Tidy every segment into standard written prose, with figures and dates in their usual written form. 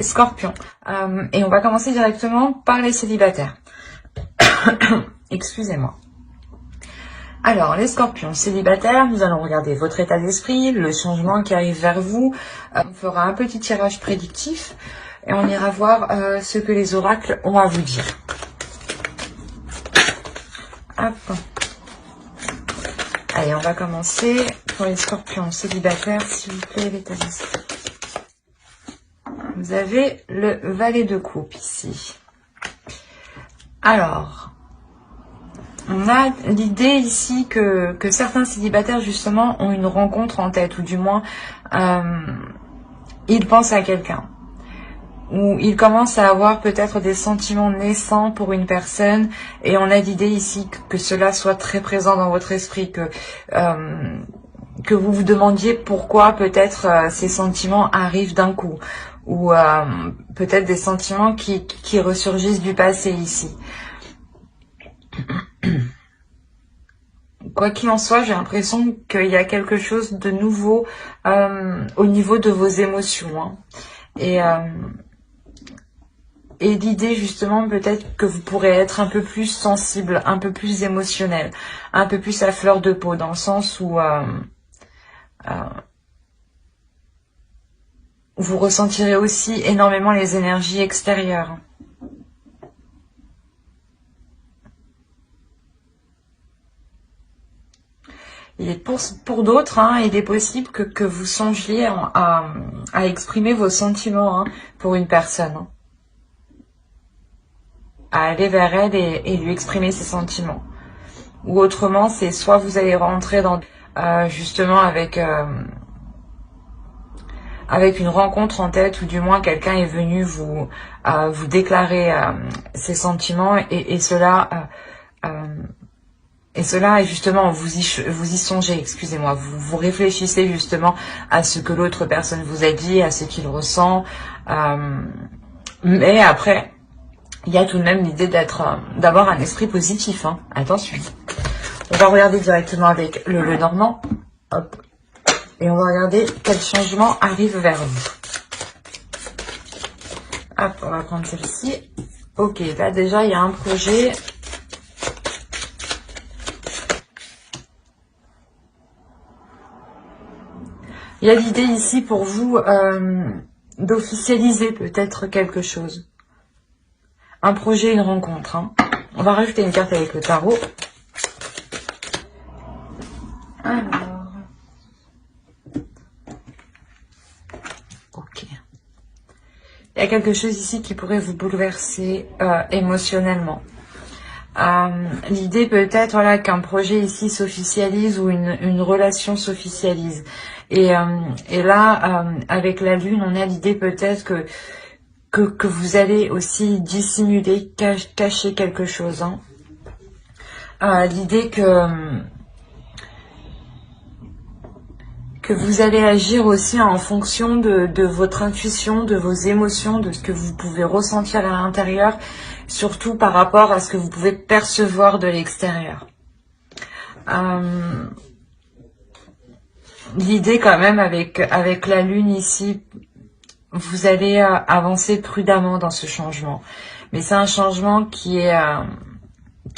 Scorpion. Et on va commencer directement par les célibataires. Excusez-moi. Alors, les scorpions célibataires, nous allons regarder votre état d'esprit, le changement qui arrive vers vous. On fera un petit tirage prédictif et on ira voir ce que les oracles ont à vous dire. Hop. Allez, on va commencer pour les scorpions célibataires, s'il vous plaît, l'état d'esprit. Vous avez le valet de coupe ici. Alors, on a l'idée ici que certains célibataires, justement, ont une rencontre en tête, ou du moins, ils pensent à quelqu'un. Ou ils commencent à avoir peut-être des sentiments naissants pour une personne, et on a l'idée ici que cela soit très présent dans votre esprit, que vous vous demandiez pourquoi peut-être ces sentiments arrivent d'un coup, ou peut-être des sentiments qui ressurgissent du passé ici. Quoi qu'il en soit, j'ai l'impression qu'il y a quelque chose de nouveau au niveau de vos émotions. Hein. Et l'idée justement peut-être que vous pourrez être un peu plus sensible, un peu plus émotionnel, un peu plus à fleur de peau, dans le sens où vous ressentirez aussi énormément les énergies extérieures. Et pour d'autres, hein, il est possible que vous songiez à exprimer vos sentiments pour une personne. Hein. À aller vers elle et lui exprimer ses sentiments. Ou autrement, c'est soit vous allez rentrer dans justement avec une rencontre en tête, ou du moins quelqu'un est venu vous déclarer ses sentiments, et cela est justement, vous y songez, excusez-moi, vous réfléchissez justement à ce que l'autre personne vous a dit, à ce qu'il ressent, mais après, il y a tout de même l'idée d'avoir un esprit positif, hein. Attention. On va regarder directement avec le normand, hop, et on va regarder quel changement arrive vers vous. Hop, on va prendre celle-ci. Ok, là déjà, il y a un projet. Il y a l'idée ici pour vous d'officialiser peut-être quelque chose. Un projet, une rencontre. Hein. On va rajouter une carte avec le tarot. Alors. Ok. Il y a quelque chose ici qui pourrait vous bouleverser émotionnellement. L'idée peut-être voilà, qu'un projet ici s'officialise, ou une relation s'officialise. Et là, avec la lune, on a l'idée peut-être que vous allez aussi dissimuler, cacher quelque chose. Hein. L'idée que vous allez agir aussi en fonction de votre intuition, de vos émotions, de ce que vous pouvez ressentir à l'intérieur, surtout par rapport à ce que vous pouvez percevoir de l'extérieur. L'idée quand même avec la lune ici, vous allez avancer prudemment dans ce changement. Mais c'est un changement qui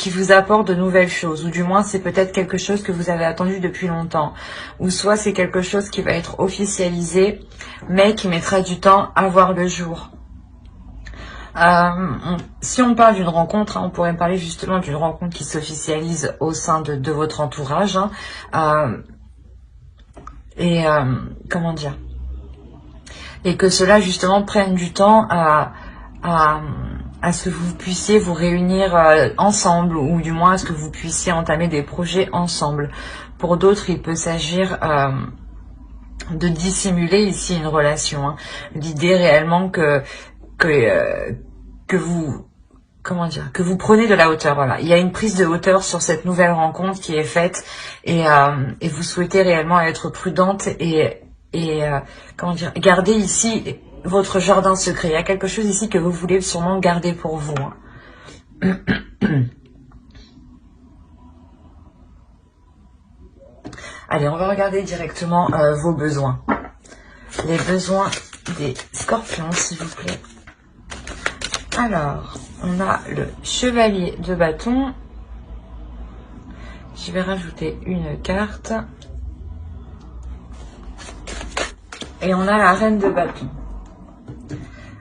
vous apporte de nouvelles choses, ou du moins c'est peut-être quelque chose que vous avez attendu depuis longtemps, ou soit c'est quelque chose qui va être officialisé, mais qui mettra du temps à voir le jour. Si on parle d'une rencontre, hein, on pourrait parler justement d'une rencontre qui s'officialise au sein de votre entourage, hein, comment dire, et que cela justement prenne du temps à ce que vous puissiez vous réunir ensemble, ou du moins à ce que vous puissiez entamer des projets ensemble. Pour d'autres, il peut s'agir de dissimuler ici une relation. Hein. L'idée réellement que vous, comment dire, que vous prenez de la hauteur. Voilà, il y a une prise de hauteur sur cette nouvelle rencontre qui est faite, et vous souhaitez réellement être prudente et comment dire, garder ici votre jardin secret. Il y a quelque chose ici que vous voulez sûrement garder pour vous. Hein. Allez, on va regarder directement vos besoins. Les besoins des scorpions, s'il vous plaît. Alors, on a le chevalier de bâton. Je vais rajouter une carte. Et on a la reine de bâton.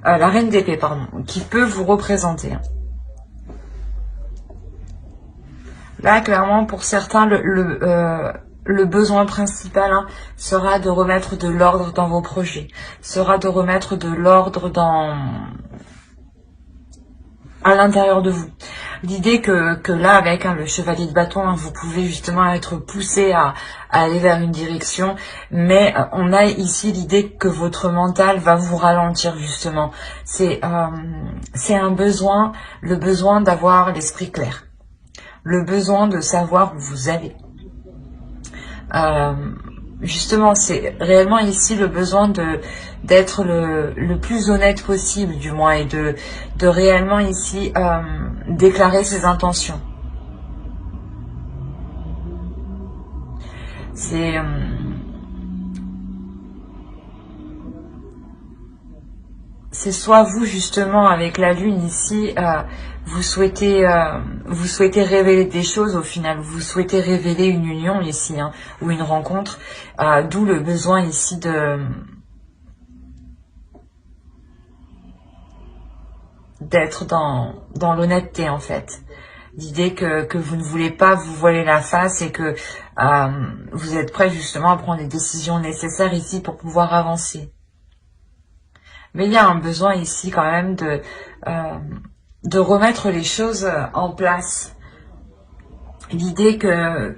La reine d'épée, pardon, qui peut vous représenter. Là, clairement, pour certains, le besoin principal sera de remettre de l'ordre dans vos projets, sera de remettre de l'ordre à l'intérieur de vous. L'idée que là, avec le chevalier de bâton, vous pouvez justement être poussé à aller vers une direction, mais on a ici l'idée que votre mental va vous ralentir justement. C'est un besoin, le besoin d'avoir l'esprit clair, le besoin de savoir où vous allez. Justement, c'est réellement ici le besoin d'être le plus honnête possible, du moins, et de réellement ici déclarer ses intentions. C'est soit vous, justement, avec la lune ici, vous souhaitez révéler des choses au final, vous souhaitez révéler une union ici, ou une rencontre, d'où le besoin ici d'être dans l'honnêteté en fait. L'idée que vous ne voulez pas vous voiler la face et que vous êtes prêt justement à prendre les décisions nécessaires ici pour pouvoir avancer. Mais il y a un besoin ici quand même de remettre les choses en place. L'idée que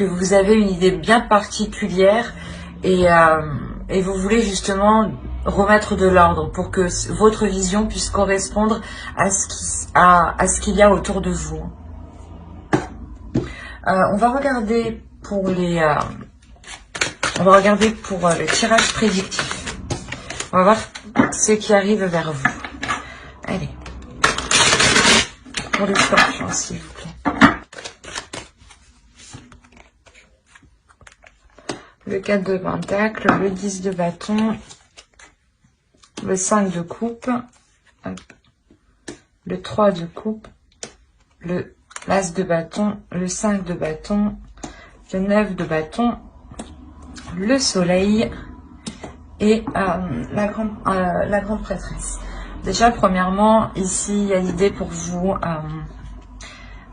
vous avez une idée bien particulière et vous voulez justement remettre de l'ordre pour que votre vision puisse correspondre à ce qu'il y a autour de vous. On va regarder pour le tirage prédictif. On va voir ce qui arrive vers vous. Allez. Pour le scorpion, s'il vous plaît. Le 4 de pentacle, le 10 de bâton, le 5 de coupe, le 3 de coupe, le l'as de bâton, le 5 de bâton, le 9 de bâton, le soleil et la grande prêtresse. Déjà, premièrement, ici, il y a l'idée pour vous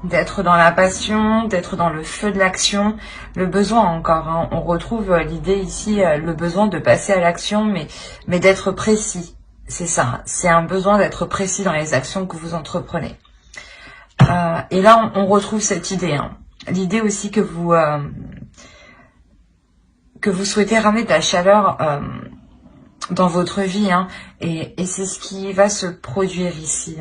d'être dans la passion, d'être dans le feu de l'action, le besoin encore. On retrouve l'idée ici, le besoin de passer à l'action, mais d'être précis. C'est ça, c'est un besoin d'être précis dans les actions que vous entreprenez. Et là, on retrouve cette idée. L'idée aussi que vous souhaitez ramener de la chaleur dans votre vie, et c'est ce qui va se produire ici.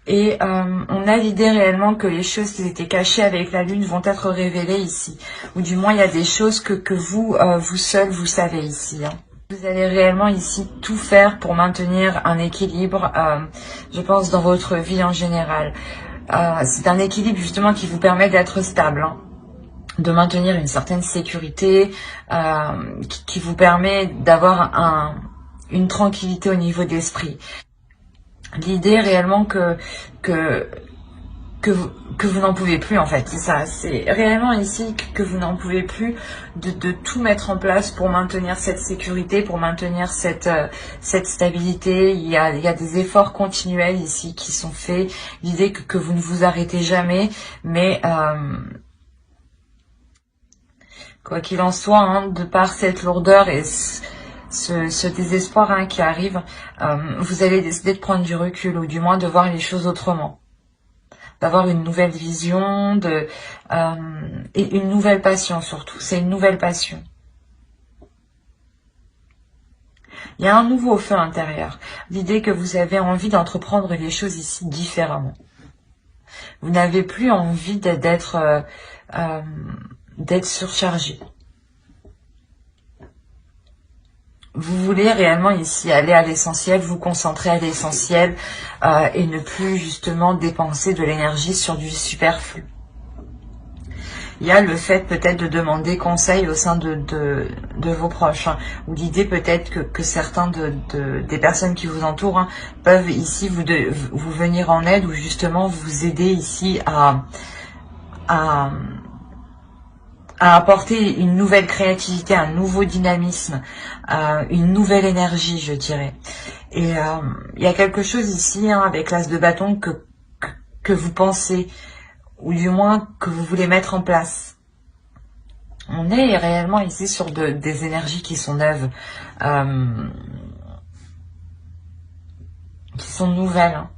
Et on a l'idée réellement que les choses qui étaient cachées avec la lune vont être révélées ici, ou du moins il y a des choses que vous seul vous savez ici. Vous allez réellement ici tout faire pour maintenir un équilibre, je pense, dans votre vie en général. C'est un équilibre justement qui vous permet d'être stable, de maintenir une certaine sécurité, qui vous permet d'avoir une tranquillité au niveau d'esprit. L'idée réellement que vous n'en pouvez plus en fait, c'est ça, c'est réellement ici que vous n'en pouvez plus de tout mettre en place pour maintenir cette sécurité, pour maintenir cette stabilité. Il y a des efforts continuels ici qui sont faits, l'idée que vous ne vous arrêtez jamais, mais quoi qu'il en soit, de par cette lourdeur et ce désespoir qui arrive, vous allez décider de prendre du recul, ou du moins de voir les choses autrement, d'avoir une nouvelle vision, et une nouvelle passion surtout. C'est une nouvelle passion. Il y a un nouveau feu intérieur. L'idée que vous avez envie d'entreprendre les choses ici différemment. Vous n'avez plus envie d'être surchargé. Vous voulez réellement ici aller à l'essentiel, vous concentrer à l'essentiel et ne plus justement dépenser de l'énergie sur du superflu. il y a le fait peut-être de demander conseil au sein de vos proches, hein, ou l'idée peut-être que certains des personnes qui vous entourent, hein, peuvent ici vous venir en aide, ou justement vous aider ici à apporter une nouvelle créativité, un nouveau dynamisme, une nouvelle énergie, je dirais. Et il y a quelque chose ici, hein, avec l'as de bâton que vous pensez, ou du moins que vous voulez mettre en place. On est réellement ici sur des énergies qui sont neuves, qui sont nouvelles. Hein.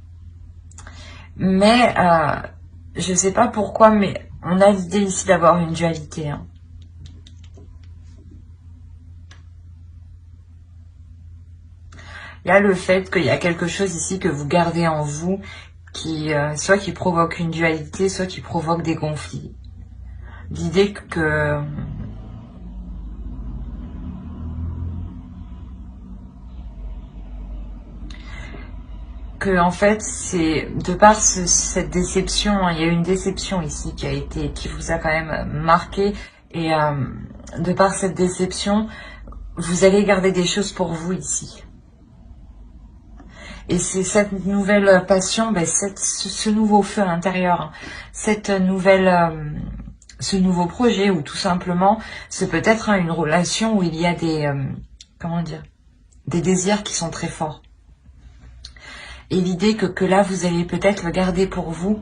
Mais je sais pas pourquoi, mais on a l'idée ici d'avoir une dualité. Hein. Il y a le fait qu'il y a quelque chose ici que vous gardez en vous, qui soit qui provoque une dualité, soit qui provoque des conflits. L'idée que en fait, c'est de par cette déception, hein, il y a une déception ici qui vous a quand même marqué, et de par cette déception, vous allez garder des choses pour vous ici. Et c'est cette nouvelle passion, ben ce nouveau feu intérieur, hein, cette nouvelle, ce nouveau projet, ou tout simplement, c'est peut-être, hein, une relation où il y a des, comment dire, des désirs qui sont très forts. Et l'idée que là, vous allez peut-être le garder pour vous,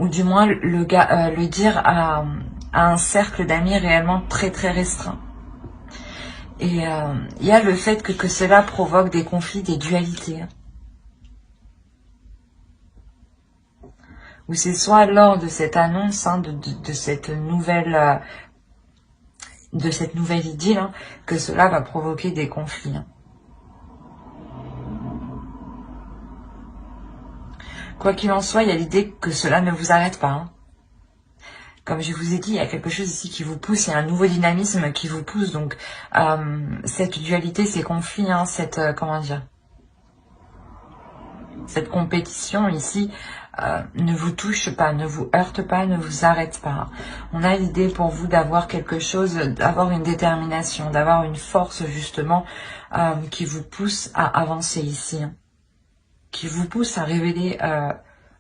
ou du moins le dire à un cercle d'amis réellement très très restreint. Et il y a le fait que cela provoque des conflits, des dualités. Ou c'est soit lors de cette annonce, hein, de cette nouvelle idylle, hein, que cela va provoquer des conflits. Hein. Quoi qu'il en soit, il y a l'idée que cela ne vous arrête pas. Hein. Comme je vous ai dit, il y a quelque chose ici qui vous pousse, il y a un nouveau dynamisme qui vous pousse. Donc, cette dualité, ces conflits, hein, comment dire, cette compétition ici, ne vous touche pas, ne vous heurte pas, ne vous arrête pas. On a l'idée pour vous d'avoir quelque chose, d'avoir une détermination, d'avoir une force justement qui vous pousse à avancer ici. Hein. Qui vous pousse à révéler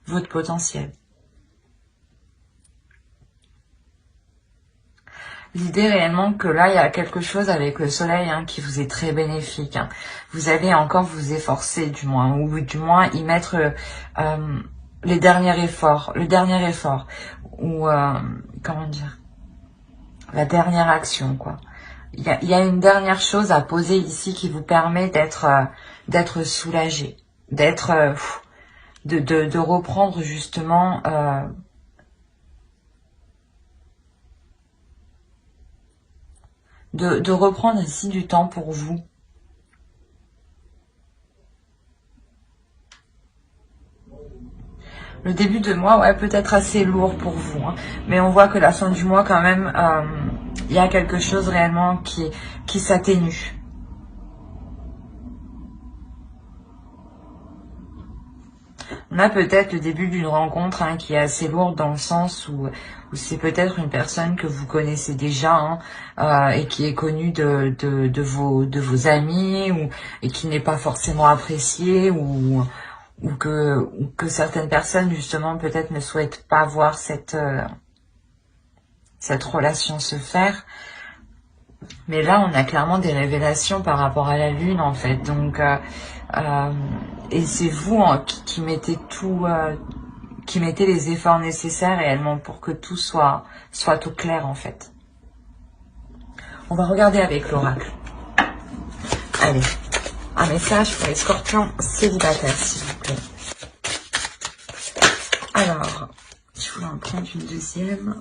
votre potentiel. L'idée réellement que là, il y a quelque chose avec le soleil, hein, qui vous est très bénéfique. Hein. Vous allez encore vous efforcer du moins, ou du moins y mettre le dernier effort, ou comment dire, la dernière action, quoi. Il y a une dernière chose à poser ici qui vous permet d'être soulagé. D'être de reprendre justement de reprendre ici du temps pour vous. Le début de mois, ouais, peut-être assez lourd pour vous, hein, mais on voit que la fin du mois quand même, il y a quelque chose réellement qui s'atténue. On a peut-être le début d'une rencontre, hein, qui est assez lourde dans le sens où c'est peut-être une personne que vous connaissez déjà, hein, et qui est connue de vos amis, et qui n'est pas forcément appréciée, ou que certaines personnes justement peut-être ne souhaitent pas voir cette relation se faire. Mais là, on a clairement des révélations par rapport à la lune, en fait. Donc, et c'est vous, hein, qui mettez tout, qui mettez les efforts nécessaires réellement pour que tout soit tout clair, en fait. On va regarder avec l'oracle. Allez, un message pour les scorpions célibataires, s'il vous plaît. Alors, je voulais en prendre une deuxième.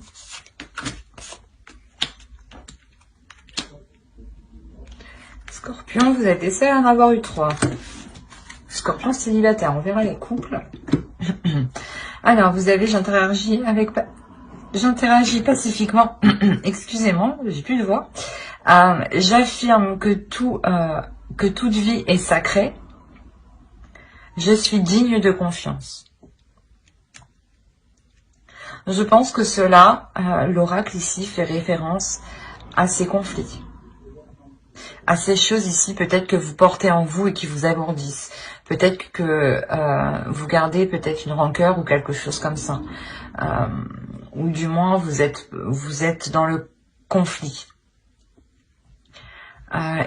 Scorpion, vous êtes les seuls à en avoir eu 3. Scorpion célibataire, on verra les couples. Alors, vous avez, j'interagis pacifiquement. Excusez-moi, j'ai plus de voix. J'affirme que toute vie est sacrée. Je suis digne de confiance. Je pense que cela, l'oracle ici fait référence à ces conflits, à ces choses ici peut-être que vous portez en vous et qui vous alourdissent. Peut-être que vous gardez peut-être une rancœur ou quelque chose comme ça. Ou du moins vous êtes dans le conflit.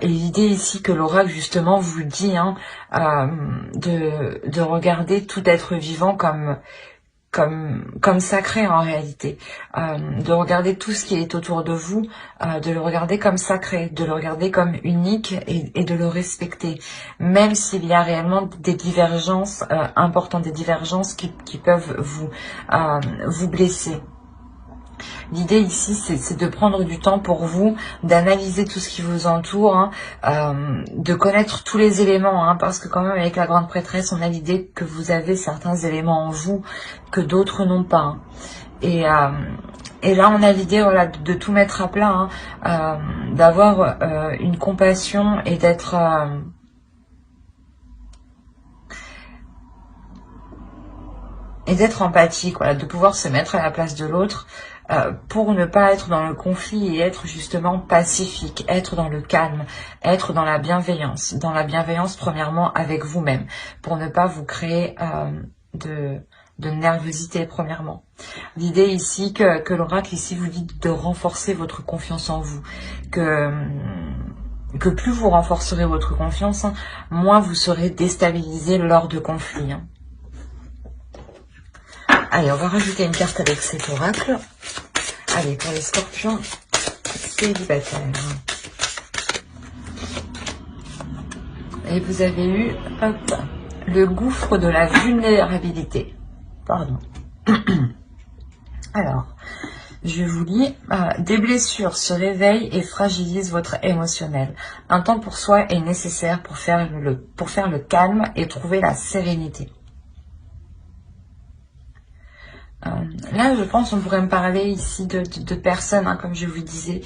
Et l'idée ici que l'oracle justement vous dit de regarder tout être vivant comme sacré en réalité, de regarder tout ce qui est autour de vous, de le regarder comme sacré, de le regarder comme unique et de le respecter, même s'il y a réellement des divergences importantes, des divergences qui peuvent vous blesser. L'idée ici, c'est de prendre du temps pour vous, d'analyser tout ce qui vous entoure, de connaître tous les éléments, parce que quand même avec la grande prêtresse, on a l'idée que vous avez certains éléments en vous que d'autres n'ont pas. Et là, on a l'idée de tout mettre à plat, d'avoir une compassion et d'être... empathique, voilà, de pouvoir se mettre à la place de l'autre, pour ne pas être dans le conflit et être justement pacifique, être dans le calme, être dans la bienveillance premièrement avec vous-même, pour ne pas vous créer de nervosité premièrement. L'idée ici que l'oracle ici vous dit de renforcer votre confiance en vous, que plus vous renforcerez votre confiance, moins vous serez déstabilisé lors de conflits. Allez, on va rajouter une carte avec cet oracle. Allez, pour les scorpions célibataires. Et vous avez eu, le gouffre de la vulnérabilité. Pardon. Alors, je vous lis, des blessures se réveillent et fragilisent votre émotionnel. Un temps pour soi est nécessaire pour faire le calme et trouver la sérénité. Là, je pense on pourrait me parler ici de personnes, comme je vous disais,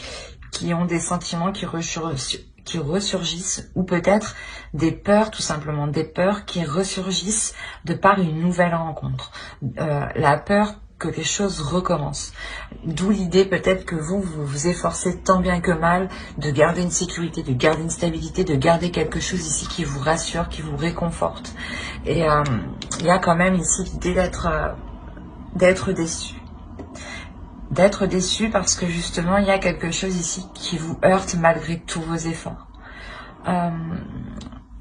qui ont des sentiments qui ressurgissent, ou peut-être des peurs, tout simplement, des peurs qui ressurgissent de par une nouvelle rencontre. La peur que les choses recommencent. D'où l'idée peut-être que vous vous efforcez tant bien que mal de garder une sécurité, de garder une stabilité, de garder quelque chose ici qui vous rassure, qui vous réconforte. Et il y a quand même ici l'idée d'être déçu. D'être déçu parce que justement, il y a quelque chose ici qui vous heurte malgré tous vos efforts.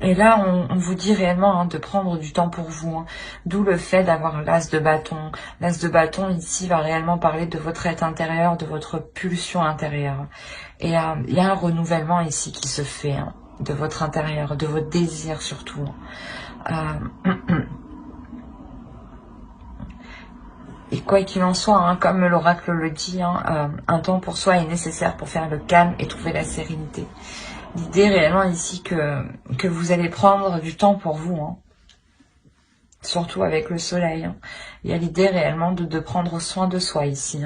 Et là, on vous dit réellement de prendre du temps pour vous. D'où le fait d'avoir l'as de bâton. L'as de bâton, ici, va réellement parler de votre être intérieur, de votre pulsion intérieure. Et il y a un renouvellement ici qui se fait, de votre intérieur, de votre désir surtout. Et quoi qu'il en soit, comme l'oracle le dit, un temps pour soi est nécessaire pour faire le calme et trouver la sérénité. L'idée réellement ici que vous allez prendre du temps pour vous, surtout avec le soleil. Il y a l'idée réellement de prendre soin de soi ici.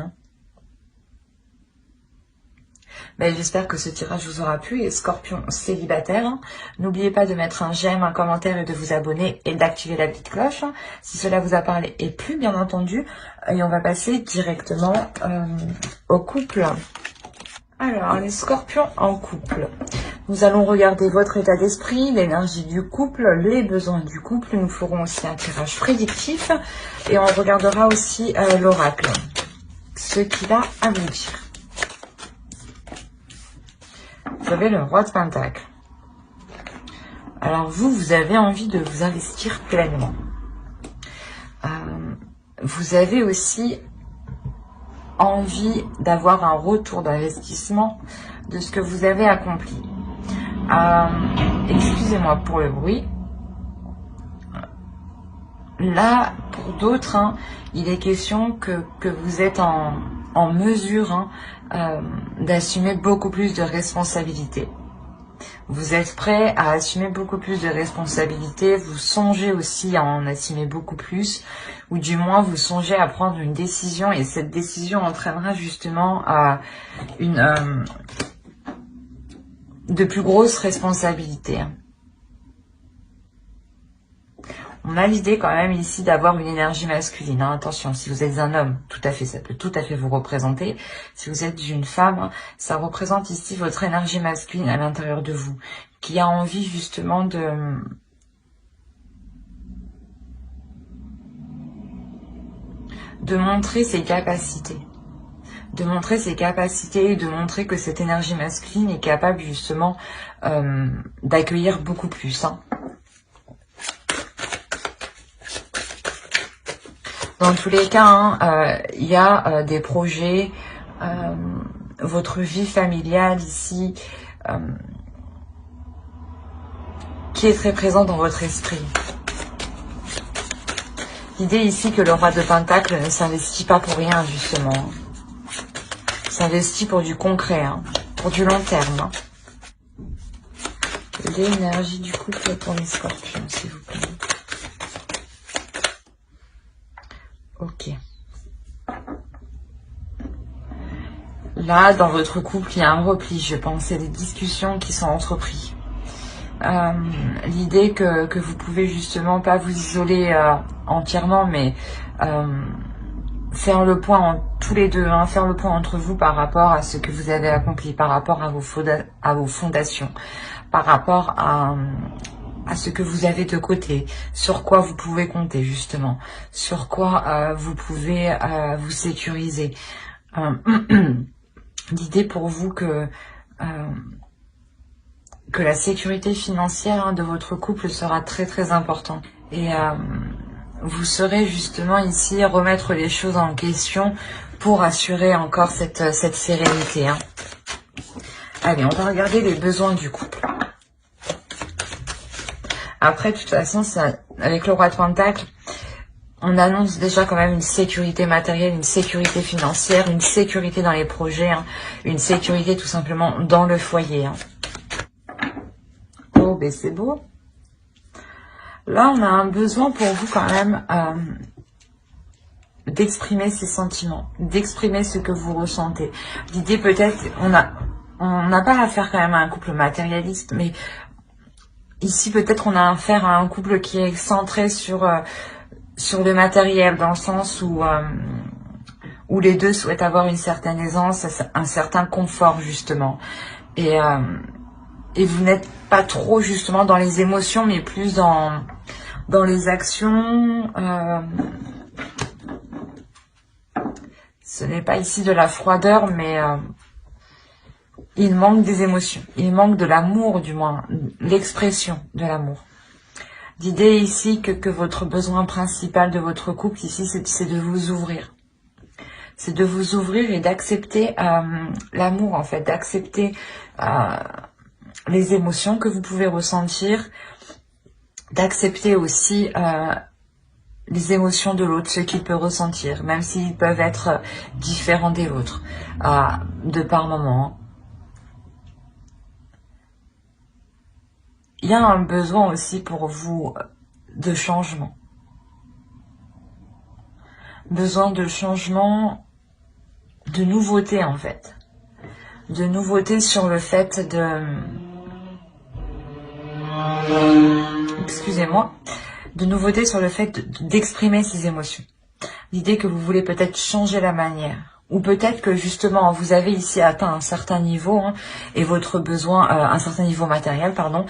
J'espère que ce tirage vous aura plu. Et scorpion célibataire, n'oubliez pas de mettre un j'aime, un commentaire et de vous abonner et d'activer la petite cloche si cela vous a parlé et plu, bien entendu. Et on va passer directement au couple. Alors, les scorpions en couple. Nous allons regarder votre état d'esprit, l'énergie du couple, les besoins du couple. Nous ferons aussi un tirage prédictif et on regardera aussi l'oracle, ce qu'il a à vous dire. Vous avez le roi de Pentacle. Alors vous avez envie de vous investir pleinement. Vous avez aussi envie d'avoir un retour d'investissement de ce que vous avez accompli. Excusez-moi pour le bruit. Là, pour d'autres, il est question que vous êtes en mesure d'assumer beaucoup plus de responsabilités. Vous êtes prêt à assumer beaucoup plus de responsabilités. Vous songez aussi à en assumer beaucoup plus, ou du moins vous songez à prendre une décision, et cette décision entraînera justement à de plus grosses responsabilités. On a l'idée quand même ici d'avoir une énergie masculine. Hein. Attention, si vous êtes un homme, tout à fait, ça peut tout à fait vous représenter. Si vous êtes une femme, ça représente ici votre énergie masculine à l'intérieur de vous, qui a envie justement de montrer ses capacités. De montrer ses capacités et de montrer que cette énergie masculine est capable justement d'accueillir beaucoup plus. Hein. Dans tous les cas, hein, il y a des projets, votre vie familiale ici, qui est très présente dans votre esprit. L'idée ici que le roi de Pentacle ne s'investit pas pour rien, justement. Il s'investit pour du concret, hein, pour du long terme. Hein. L'énergie du couple pour les scorpions, s'il vous plaît. Ok. Là, dans votre couple, il y a un repli, je pense. C'est des discussions qui sont entreprises. L'idée que vous pouvez justement pas vous isoler entièrement, mais faire le point tous les deux, hein, faire le point entre vous par rapport à ce que vous avez accompli, par rapport à vos fondations, par rapport à ce que vous avez de côté, sur quoi vous pouvez compter justement, sur quoi vous pouvez vous sécuriser. L'idée pour vous que la sécurité financière de votre couple sera très très importante. Et vous saurez justement ici remettre les choses en question pour assurer encore cette sérénité. Hein. Allez, on va regarder les besoins du couple. Après, de toute façon, avec le roi de Pentacle, on annonce déjà quand même une sécurité matérielle, une sécurité financière, une sécurité dans les projets, hein, une sécurité tout simplement dans le foyer. Hein. Oh, ben c'est beau. Là, on a un besoin pour vous quand même d'exprimer ses sentiments, d'exprimer ce que vous ressentez. L'idée peut-être, on n'a pas affaire quand même à un couple matérialiste, mais ici peut-être on a affaire à un couple qui est centré sur le matériel, dans le sens où les deux souhaitent avoir une certaine aisance, un certain confort justement. Et vous n'êtes pas trop justement dans les émotions, mais plus dans les actions. Ce n'est pas ici de la froideur, mais il manque des émotions. Il manque de l'amour, du moins, l'expression de l'amour. L'idée ici que votre besoin principal de votre couple ici, c'est de vous ouvrir. C'est de vous ouvrir et d'accepter l'amour, en fait, d'accepter les émotions que vous pouvez ressentir, d'accepter aussi les émotions de l'autre, ce qu'il peut ressentir, même s'ils peuvent être différents des vôtres, de par moment. Il y a un besoin aussi pour vous de changement. Besoin de changement, de nouveauté en fait. De nouveauté sur le fait de... Excusez-moi. De nouveauté sur le fait d'exprimer ses émotions. L'idée que vous voulez peut-être changer la manière. Ou peut-être que justement vous avez ici atteint un certain niveau hein, et votre besoin, un certain niveau matériel, pardon.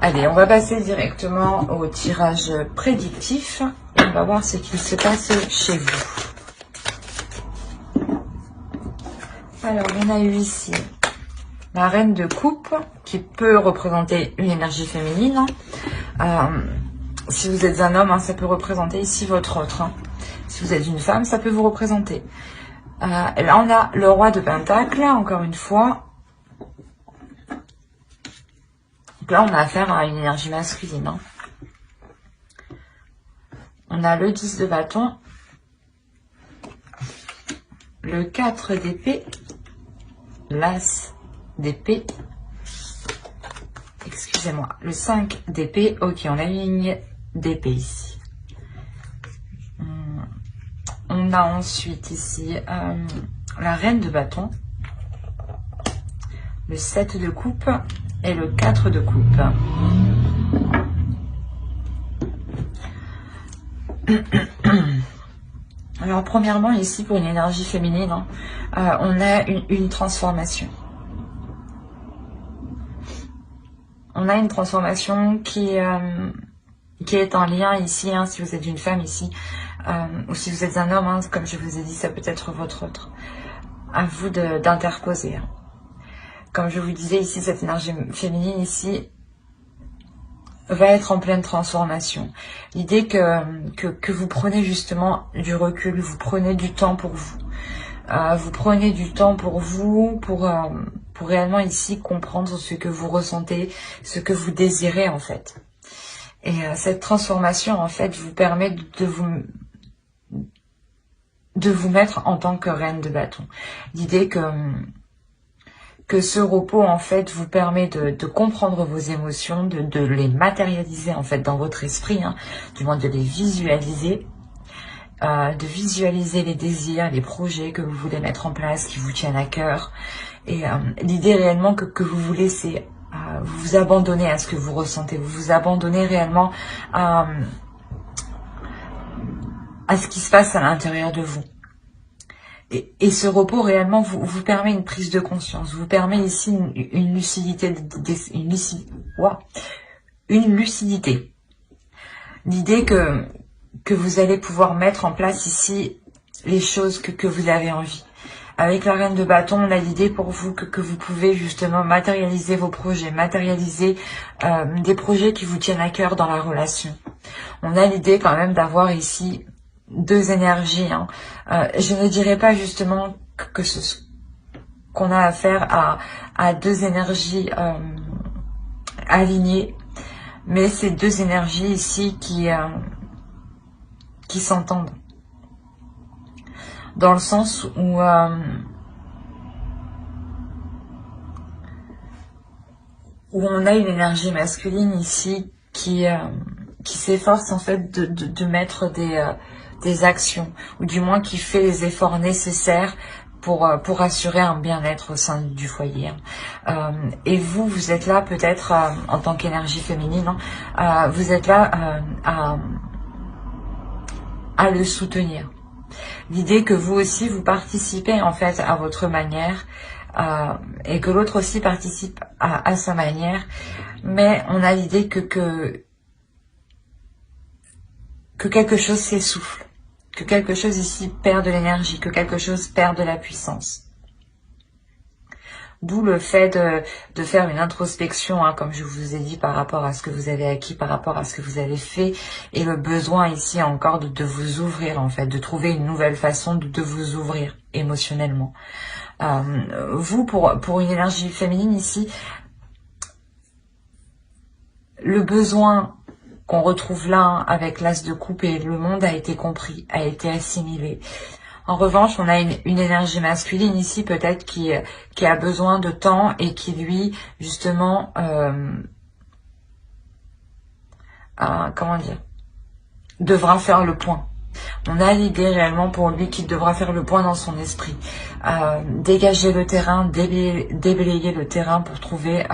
Allez, on va passer directement au tirage prédictif et on va voir ce qui se passe chez vous. Alors, on a eu ici la reine de coupe qui peut représenter une énergie féminine. Si vous êtes un homme, hein, ça peut représenter ici votre autre. Hein. Si vous êtes une femme, ça peut vous représenter. Là, on a le roi de Pentacle, encore une fois. Donc là, on a affaire à une énergie masculine. Hein. On a le 10 de bâton, le 4 d'épée, l'as d'épée, excusez-moi, le 5 d'épée. Ok, on a une ligne d'épée ici. On a ensuite ici la reine de bâton, le 7 de coupe et le 4 de coupe. Alors premièrement ici pour une énergie féminine, on a une transformation. On a une transformation qui est en lien ici, si vous êtes une femme ici, ou si vous êtes un homme, comme je vous ai dit, ça peut être votre autre. À vous d'interposer. Comme je vous disais ici, cette énergie féminine ici va être en pleine transformation. L'idée que vous prenez justement du recul, vous prenez du temps pour vous. Vous prenez du temps pour vous, pour réellement ici comprendre ce que vous ressentez, ce que vous désirez en fait. Et cette transformation en fait vous permet de vous mettre en tant que reine de bâton. L'idée que ce repos en fait vous permet de comprendre vos émotions, de les matérialiser en fait dans votre esprit, du moins de les visualiser, de visualiser les désirs, les projets que vous voulez mettre en place, qui vous tiennent à cœur. Et l'idée réellement que vous vous laissez vous abandonner à ce que vous ressentez, vous vous abandonnez réellement à ce qui se passe à l'intérieur de vous. Et ce repos réellement vous permet une prise de conscience, vous permet ici une lucidité, une lucidité. L'idée que vous allez pouvoir mettre en place ici les choses que vous avez envie. Avec la reine de bâton, on a l'idée pour vous que vous pouvez justement matérialiser vos projets, matérialiser des projets qui vous tiennent à cœur dans la relation. On a l'idée quand même d'avoir ici deux énergies. Je ne dirais pas justement qu'on a affaire à deux énergies alignées, mais c'est deux énergies ici qui s'entendent. Dans le sens où on a une énergie masculine ici qui s'efforce en fait de mettre des actions, ou du moins qui fait les efforts nécessaires pour assurer un bien-être au sein du foyer. Et vous êtes là peut-être en tant qu'énergie féminine, vous êtes là à le soutenir. L'idée que vous aussi vous participez en fait à votre manière et que l'autre aussi participe à sa manière, mais on a l'idée que quelque chose s'essouffle, que quelque chose ici perd de l'énergie, que quelque chose perd de la puissance. D'où le fait de faire une introspection, comme je vous ai dit, par rapport à ce que vous avez acquis, par rapport à ce que vous avez fait, et le besoin ici encore de vous ouvrir en fait, de trouver une nouvelle façon de vous ouvrir émotionnellement. Vous, pour une énergie féminine ici, le besoin qu'on retrouve là avec l'as de coupe et le monde a été compris, a été assimilé. En revanche, on a une énergie masculine ici peut-être qui a besoin de temps et qui lui, justement, comment dire, devra faire le point. On a l'idée réellement pour lui qu'il devra faire le point dans son esprit. Dégager le terrain, déblayer le terrain pour trouver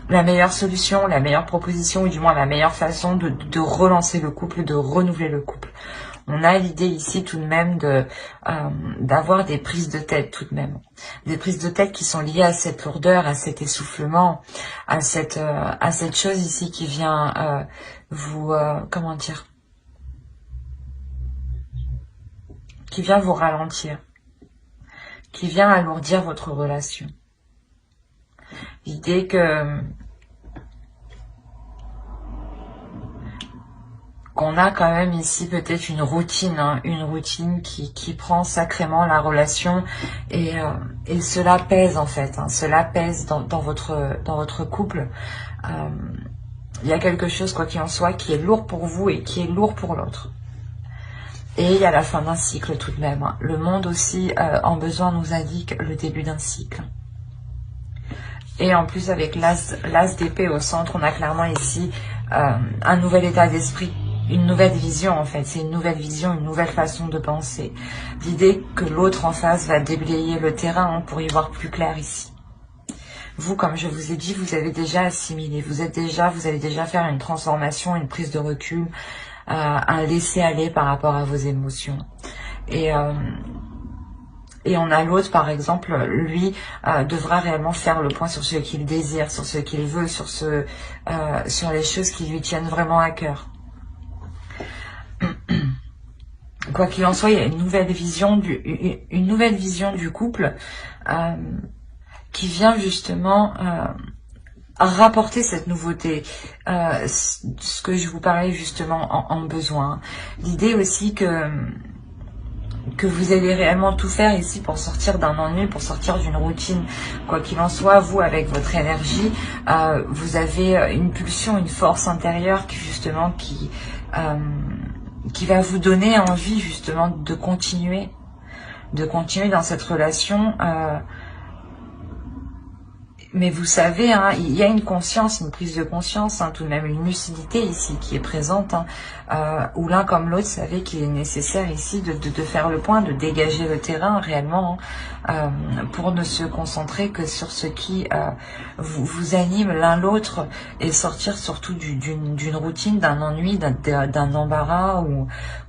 la meilleure solution, la meilleure proposition, ou du moins la meilleure façon de relancer le couple, de renouveler le couple. On a l'idée ici tout de même d'avoir des prises de tête tout de même. Des prises de tête qui sont liées à cette lourdeur, à cet essoufflement, à cette chose ici qui vient comment dire, qui vient vous ralentir, qui vient alourdir votre relation. L'idée qu'on a quand même ici peut-être une routine qui prend sacrément la relation et cela pèse en fait, cela pèse dans votre couple. Il y a quelque chose, quoi qu'il en soit, qui est lourd pour vous et qui est lourd pour l'autre. Et il y a la fin d'un cycle tout de même. Le monde aussi, en besoin, nous indique le début d'un cycle. Et en plus, avec l'as d'épée au centre, on a clairement ici un nouvel état d'esprit, une nouvelle vision en fait. C'est une nouvelle vision, une nouvelle façon de penser. L'idée que l'autre en face va déblayer le terrain pour y voir plus clair ici. vous, comme je vous ai dit, vous avez déjà assimilé, vous allez déjà faire une transformation, une prise de recul, un laisser-aller par rapport à vos émotions. Et on a l'autre, par exemple, lui, devra réellement faire le point sur ce qu'il désire, sur ce qu'il veut, sur les choses qui lui tiennent vraiment à cœur. Quoi qu'il en soit, il y a une nouvelle vision du couple qui vient justement rapporter cette nouveauté, ce que je vous parlais justement en besoin. L'idée aussi que vous allez réellement tout faire ici pour sortir d'un ennui, pour sortir d'une routine. Quoi qu'il en soit, vous, avec votre énergie, vous avez une pulsion, une force intérieure qui va vous donner envie justement de continuer dans cette relation. Mais vous savez, hein, il y a une conscience, une prise de conscience, hein, tout de même une lucidité ici qui est présente, hein, où l'un comme l'autre savait qu'il est nécessaire ici de faire le point, de dégager le terrain réellement, hein, pour ne se concentrer que sur ce qui vous anime l'un l'autre et sortir surtout d'une routine, d'un ennui, d'un embarras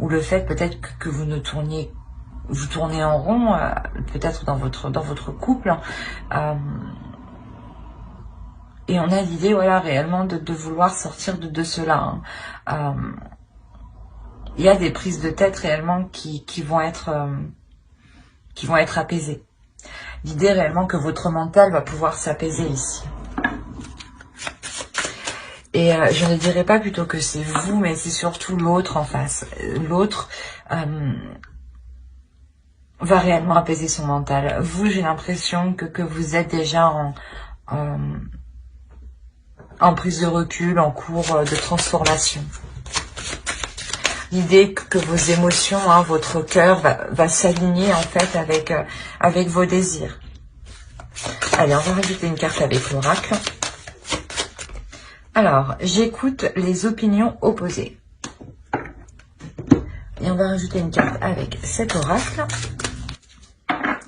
ou le fait peut-être que vous tournez en rond, peut-être dans votre couple. Et on a l'idée, voilà, réellement de vouloir sortir de cela. Hein. Il y a des prises de tête réellement qui vont être apaisées. L'idée réellement que votre mental va pouvoir s'apaiser ici. Et je ne dirais pas plutôt que c'est vous, mais c'est surtout l'autre en face. L'autre va réellement apaiser son mental. Vous, j'ai l'impression que vous êtes déjà en prise de recul, en cours de transformation. L'idée que vos émotions, hein, votre cœur va s'aligner en fait avec vos désirs. Allez, on va rajouter une carte avec l'oracle. Alors, j'écoute les opinions opposées. Et on va rajouter une carte avec cet oracle.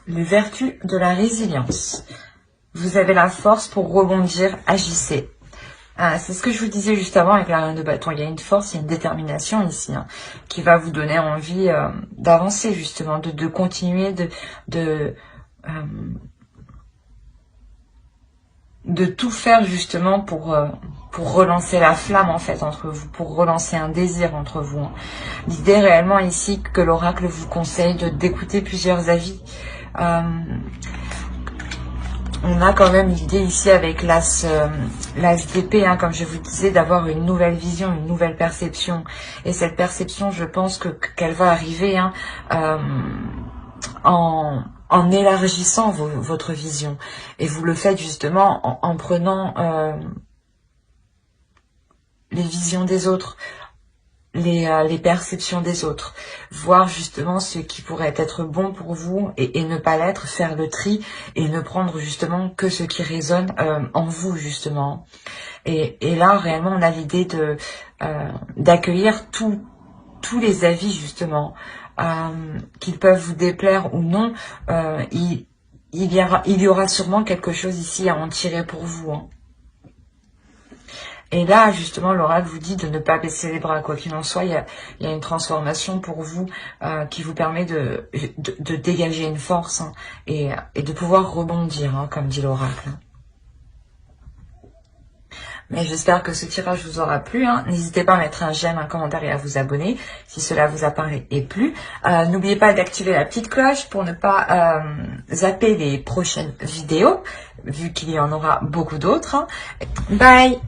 Les vertus de la résilience. Vous avez la force pour rebondir, agissez. C'est ce que je vous disais juste avant avec la reine de bâton. Il y a une force, il y a une détermination ici, hein, qui va vous donner envie d'avancer justement, de continuer, de tout faire justement pour relancer la flamme en fait entre vous, pour relancer un désir entre vous. Hein. L'idée réellement ici que l'oracle vous conseille d'écouter plusieurs avis. On a quand même l'idée ici avec l'as d'épée, hein, comme je vous disais, d'avoir une nouvelle vision, une nouvelle perception. Et cette perception, je pense qu'elle va arriver, hein, en élargissant votre vision. Et vous le faites justement en prenant les visions des autres, les perceptions des autres, voir justement ce qui pourrait être bon pour vous et ne pas l'être, faire le tri et ne prendre justement que ce qui résonne en vous justement. Et là réellement on a l'idée d'accueillir tous les avis justement, qu'ils peuvent vous déplaire ou non. Il y aura sûrement quelque chose ici à en tirer pour vous, hein. Et là, justement, l'oracle vous dit de ne pas baisser les bras. Quoi qu'il en soit, il y a une transformation pour vous qui vous permet de dégager une force, hein, et de pouvoir rebondir, hein, comme dit l'oracle. Mais j'espère que ce tirage vous aura plu, hein. N'hésitez pas à mettre un j'aime, un commentaire et à vous abonner si cela vous a parlé et plu. N'oubliez pas d'activer la petite cloche pour ne pas zapper les prochaines vidéos, vu qu'il y en aura beaucoup d'autres, hein. Bye!